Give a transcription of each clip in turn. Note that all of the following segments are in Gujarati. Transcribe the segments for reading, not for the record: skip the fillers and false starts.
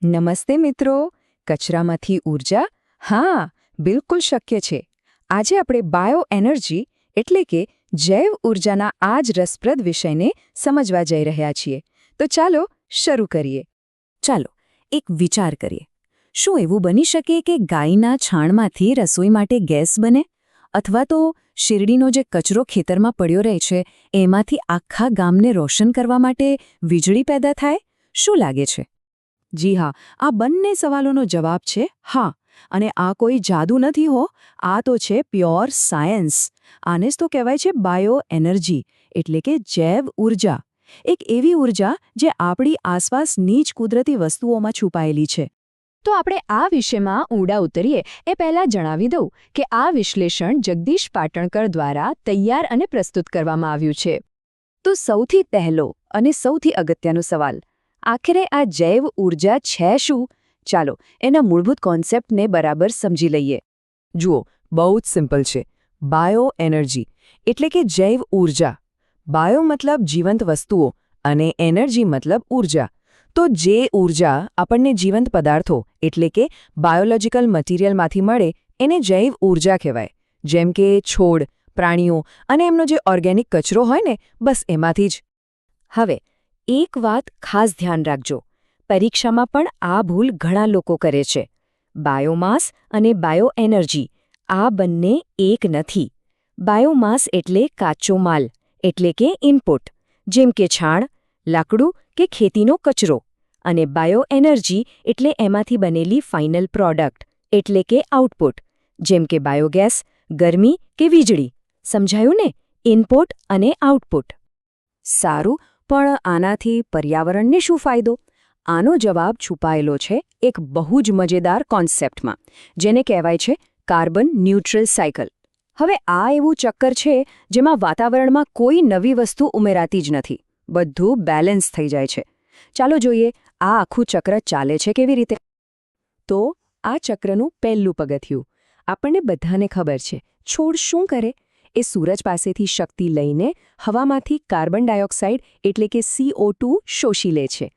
નમસ્તે મિત્રો. કચરામાંથી ઊર્જા? હા, બિલકુલ શક્ય છે. આજે આપણે બાયો એનર્જી એટલે કે જૈવ ઊર્જાના આ જ રસપ્રદ વિષયને સમજવા જઈ રહ્યા છીએ. તો ચાલો શરૂ કરીએ. ચાલો એક વિચાર કરીએ. શું એવું બની શકે કે ગાયના છાણમાંથી રસોઈ માટે ગેસ બને? અથવા તો શેરડીનો જે કચરો ખેતરમાં પડ્યો રહે છે એમાંથી આખા ગામને રોશન કરવા માટે વીજળી પેદા થાય? શું લાગે છે? જી હા, આ બંને સવાલોનો જવાબ છે હા. અને આ કોઈ જાદુ નથી હો, આ તો છે પ્યોર સાયન્સ. આને જ તો કહેવાય છે બાયો એનર્જી, એટલે કે જૈવ ઊર્જા. એક એવી ઊર્જા જે આપણી આસપાસની જ કુદરતી વસ્તુઓમાં છુપાયેલી છે. તો આપણે આ વિષયમાં ઊંડા ઉતરીએ એ પહેલાં જણાવી દઉં કે આ વિશ્લેષણ જગદીશ પાટણકર દ્વારા તૈયાર અને પ્રસ્તુત કરવામાં આવ્યું છે. તો સૌથી પહેલો અને સૌથી અગત્યનો સવાલ, આખરે આ જૈવ ઊર્જા છે શું? ચાલો એના મૂળભૂત કોન્સેપ્ટને બરાબર સમજી લઈએ. જુઓ, બહુ જ સિમ્પલ છે. બાયો એનર્જી એટલે કે જૈવ ઊર્જા. બાયો મતલબ જીવંત વસ્તુઓ અને એનર્જી મતલબ ઊર્જા. તો જે ઊર્જા આપણને જીવંત પદાર્થો એટલે કે બાયોલોજિકલ મટીરિયલમાંથી મળે એને જૈવ ઊર્જા કહેવાય. જેમ કે છોડ, પ્રાણીઓ અને એમનો જે ઓર્ગેનિક કચરો હોય ને, બસ એમાંથી જ. હવે એક વાત ખાસ ધ્યાન રાખજો. પરીક્ષામાં પણ આ ભૂલ ઘણા લોકો કરે છે. બાયોમાસ અને બાયો એનર્જી આ બંને એક નથી. બાયોમાસ એટલે કાચો માલ, એટલે કે ઇનપુટ, જેમ કે છાણ, લાકડું કે ખેતીનો કચરો. અને બાયો એનર્જી એટલે એમાંથી બનેલી ફાઇનલ પ્રોડક્ટ, એટલે કે આઉટપુટ, જેમ કે બાયોગેસ, ગરમી કે વીજળી. સમજાયું ને? ઇનપુટ અને આઉટપુટ. સારું, પણ આનાથી પર્યાવરણને શું ફાયદો? આનો જવાબ છુપાયેલો છે એક બહુ જ મજેદાર કોન્સેપ્ટમાં, જેને કહેવાય છે કાર્બન ન્યુટ્રલ સાયકલ. હવે આ એવું ચક્કર છે જેમાં વાતાવરણમાં કોઈ નવી વસ્તુ ઉમેરાતી જ નથી. બધું બેલેન્સ થઈ જાય છે. ચાલો જોઈએ આ આખું ચક્ર ચાલે છે કેવી રીતે. તો આ ચક્રનું પહેલું પગથિયું. આપણને બધાને ખબર છે છોડ શું કરે? એ સૂરજ પાસેથી શક્તિ લઈને હવામાંથી કાર્બન ડાયોક્સાઇડ એટલે કે CO2 શોષી લે છે.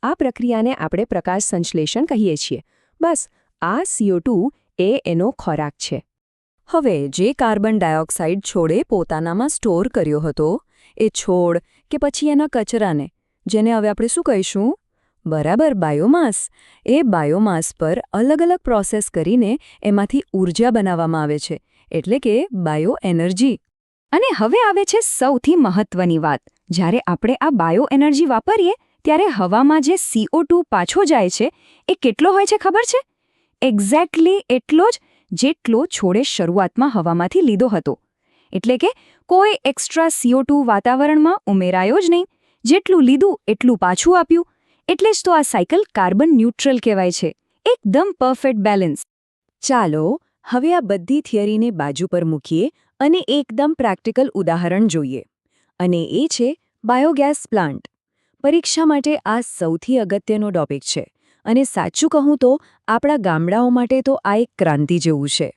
આ પ્રક્રિયાને આપણે પ્રકાશ સંશ્લેષણ કહીએ છીએ. બસ આ CO2 એ એનો ખોરાક છે. હવે જે કાર્બન ડાયોક્સાઇડ છોડે પોતાનામાં સ્ટોર કર્યો હતો એ છોડ કે પછી એના કચરાને, જેને હવે આપણે શું કહીશું? બરાબર, બાયોમાસ. એ બાયોમાસ પર અલગ અલગ પ્રોસેસ કરીને એમાંથી ઊર્જા બનાવવામાં આવે છે, એટલે કે બાયો એનર્જી. અને હવે આવે છે સૌથી મહત્વની વાત. જ્યારે આપણે આ બાયો એનર્જી વાપરીએ ત્યારે હવામાં જે CO2 પાછો જાય છે એ કેટલો હોય છે ખબર છે? એક્ઝેક્ટલી એટલો જ જેટલો છોડે શરૂઆતમાં હવામાંથી લીધો હતો. એટલે કે કોઈ એક્સ્ટ્રા CO2 વાતાવરણમાં ઉમેરાયો જ નહીં. જેટલું લીધું એટલું પાછું આપ્યું. એટલે જ તો આ સાયકલ કાર્બન ન્યુટ્રલ કહેવાય છે. એકદમ પરફેક્ટ બેલેન્સ. ચાલો હવે આ બધી થિયરીને બાજુ પર મૂકીએ અને એકદમ પ્રેક્ટિકલ ઉદાહરણ જોઈએ. અને એ છે બાયોગેસ પ્લાન્ટ. પરીક્ષા માટે આ સૌથી અગત્યનો ટોપિક છે. અને સાચું કહું તો આપણા ગામડાઓ માટે તો આ એક ક્રાંતિ જેવું છે.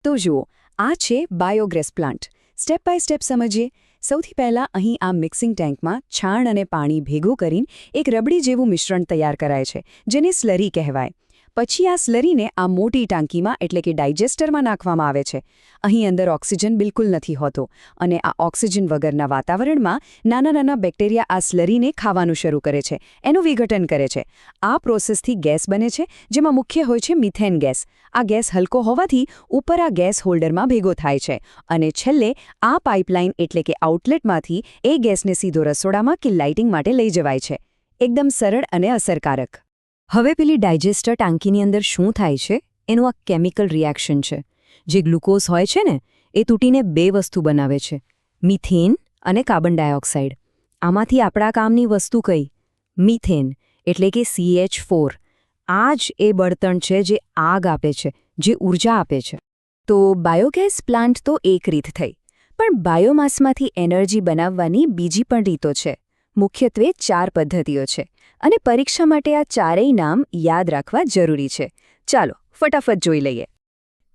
તો જુઓ, આ છે biogas plant. Step by step સમજીએ. સૌથી પહેલાં અહીં આ મિક્સિંગ ટેન્કમાં છાણ અને પાણી ભેગું કરીને એક રબડી જેવું મિશ્રણ તૈયાર કરાય છે, જેને સ્લરી કહેવાય. પછી આ સ્લરીને આ મોટી ટાંકીમાં એટલે કે ડાયજેસ્ટરમાં નાખવામાં આવે છે. અહીં અંદર ઓક્સિજન બિલકુલ નથી હોતો અને આ ઓક્સિજન વગરના વાતાવરણમાં નાના નાના બેક્ટેરિયા આ સ્લરીને ખાવાનું શરૂ કરે છે, એનું વિઘટન કરે છે. આ પ્રોસેસથી ગેસ બને છે, જેમાં મુખ્ય હોય છે મિથેન ગેસ. આ ગેસ હલકો હોવાથી ઉપર આ ગેસ હોલ્ડરમાં ભેગો થાય છે અને છેલ્લે આ પાઇપલાઇન એટલે કે આઉટલેટમાંથી એ ગેસને સીધો રસોડામાં કે લાઇટિંગ માટે લઈ જવાય છે. એકદમ સરળ અને અસરકારક. હવે પેલી ડાયજેસ્ટર ટાંકીની અંદર શું થાય છે એનું આ કેમિકલ રિએક્શન છે. જે ગ્લુકોઝ હોય છે ને એ તૂટીને બે વસ્તુ બનાવે છે, મિથેન અને કાર્બન ડાયોક્સાઇડ. આમાંથી આપણા કામની વસ્તુ કઈ? મિથેન એટલે કે CH4. આ જ એ બળતણ છે જે આગ આપે છે, જે ઊર્જા આપે છે. તો બાયોગેસ પ્લાન્ટ તો એક રીત થઈ, પણ બાયોમાસમાંથી એનર્જી બનાવવાની બીજી પણ રીતો છે. મુખ્યત્વે 4 પદ્ધતિઓ છે અને પરીક્ષા માટે આ ચારેય નામ યાદ રાખવા જરૂરી છે. ચાલો ફટાફટ જોઈ લઈએ.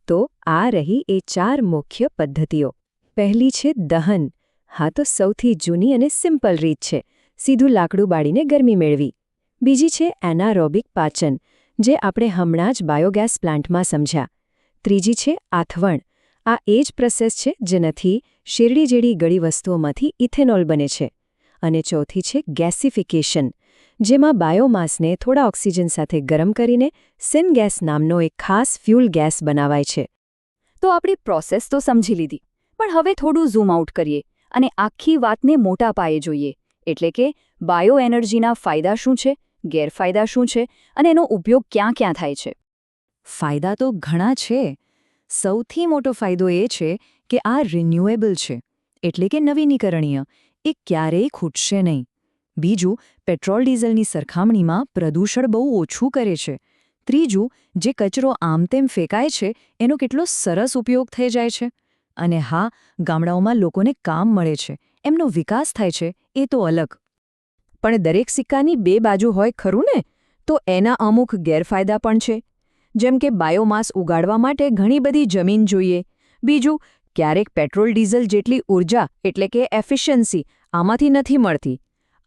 તો આ રહી એ 4 મુખ્ય પદ્ધતિઓ. પહેલી છે દહન. હા, તો સૌથી જૂની અને સિમ્પલ રીત છે. સીધું લાકડું બાળીને ગરમી મેળવી. બીજી છે એનારોબિક પાચન. જે આપણે હમણાં જ બાયોગેસ પ્લાન્ટમાં સમજ્યા. ત્રીજી છે આથવણ. આ એ જ પ્રોસેસ છે જેનાથી શેરડી જેવી ગળી વસ્તુઓમાંથી ઇથેનોલ બને છે. અને ચોથી છે ગેસિફિકેશન, જેમાં બાયોમાસને થોડા ઓક્સિજન સાથે ગરમ કરીને સિનગેસ નામનો એક ખાસ ફ્યુલ ગેસ બનાવાય છે. તો આપણી પ્રોસેસ તો સમજી લીધી, પણ હવે થોડું ઝૂમ આઉટ કરીએ અને આખી વાતને મોટા પાયે જોઈએ. એટલે કે બાયો એનર્જીના ફાયદા શું છે, ગેરફાયદા શું છે અને એનો ઉપયોગ ક્યાં ક્યાં થાય છે. ફાયદા તો ઘણા છે. સૌથી મોટો ફાયદો એ છે કે આ રિન્યુએબલ છે, એટલે કે નવીનીકરણીય. એ ક્યારેય ખૂટશે નહીં. બીજું, પેટ્રોલ ડીઝલની સરખામણીમાં પ્રદૂષણ બહુ ઓછું કરે છે. ત્રીજું, જે કચરો આમ તેમ ફેંકાય છે એનો કેટલો સરસ ઉપયોગ થઈ જાય છે. અને હા, ગામડાઓમાં લોકોને કામ મળે છે, એમનો વિકાસ થાય છે, એ તો અલગ. પણ દરેક સિક્કાની બે બાજુ હોય ખરું ને? તો એના અમુક ગેરફાયદા પણ છે. જેમ કે બાયોમાસ ઉગાડવા માટે ઘણી બધી જમીન જોઈએ. બીજું, ક્યારેક પેટ્રોલ ડીઝલ જેટલી ઊર્જા એટલે કે એફિશિયન્સી આમાંથી નથી મળતી.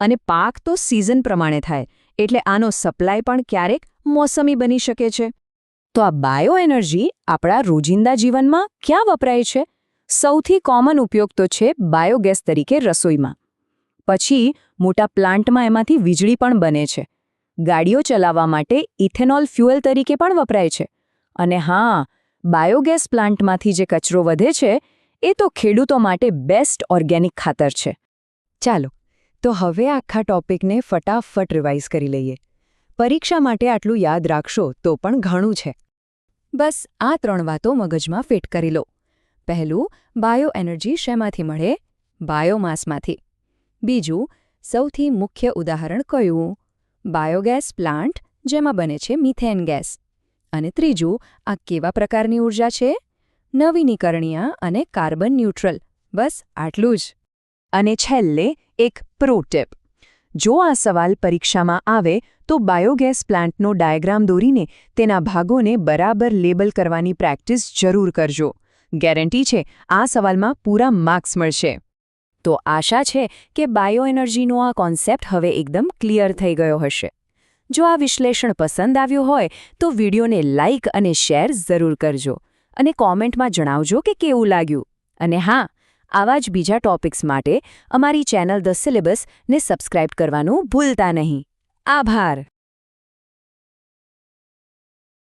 અને પાક તો સિઝન પ્રમાણે થાય, એટલે આનો સપ્લાય પણ ક્યારેક મોસમી બની શકે છે. તો આ બાયો એનર્જી આપણા રોજિંદા જીવનમાં ક્યાં વપરાય છે? સૌથી કોમન ઉપયોગ તો છે બાયોગેસ તરીકે રસોઈમાં. પછી મોટા પ્લાન્ટમાં એમાંથી વીજળી પણ બને છે. ગાડીઓ ચલાવવા માટે ઇથેનોલ ફ્યુઅલ તરીકે પણ વપરાય છે. અને હા, બાયોગેસ પ્લાન્ટમાંથી જે કચરો વધે છે એ તો ખેડૂતો માટે બેસ્ટ ઓર્ગેનિક ખાતર છે. ચાલો, તો હવે આખા ટોપિકને ફટાફટ રિવાઇઝ કરી લઈએ. પરીક્ષા માટે આટલું યાદ રાખશો તો પણ ઘણું છે. બસ આ 3 વાતો મગજમાં ફિટ કરી લો. પહેલું, બાયો એનર્જી શેમાંથી મળે? બાયોમાસમાંથી. બીજું, સૌથી મુખ્ય ઉદાહરણ કયું? બાયોગેસ પ્લાન્ટ, જેમાં બને છે મિથેન ગેસ. અને ત્રીજું, આ કેવા પ્રકારની ઊર્જા છે? નવીનીકરણીય અને કાર્બન ન્યુટ્રલ. બસ આટલું જ. અને છેલ્લે એક પ્રો ટિપ. જો આ સવાલ પરીક્ષામાં આવે તો બાયોગેસ પ્લાન્ટનો ડાયાગ્રામ દોરીને તેના ભાગોને બરાબર લેબલ કરવાની પ્રેક્ટિસ જરૂર કરજો. ગેરંટી છે આ સવાલમાં પૂરા માર્ક્સ મળશે. તો આશા છે કે બાયો એનર્જીનો આ કોન્સેપ્ટ હવે એકદમ ક્લિયર થઈ ગયો હશે. જો આ વિશ્લેષણ પસંદ આવ્યું હોય તો વિડીયોને લાઇક અને શેર જરૂર કરજો. અને કોમેન્ટમાં જણાવજો કે કેવું લાગ્યું. અને હા, આવા જ બીજા ટોપિક્સ માટે અમારી ચેનલ ધ સિલેબસને સબસ્ક્રાઇબ કરવાનું ભૂલતા નહીં. આભાર.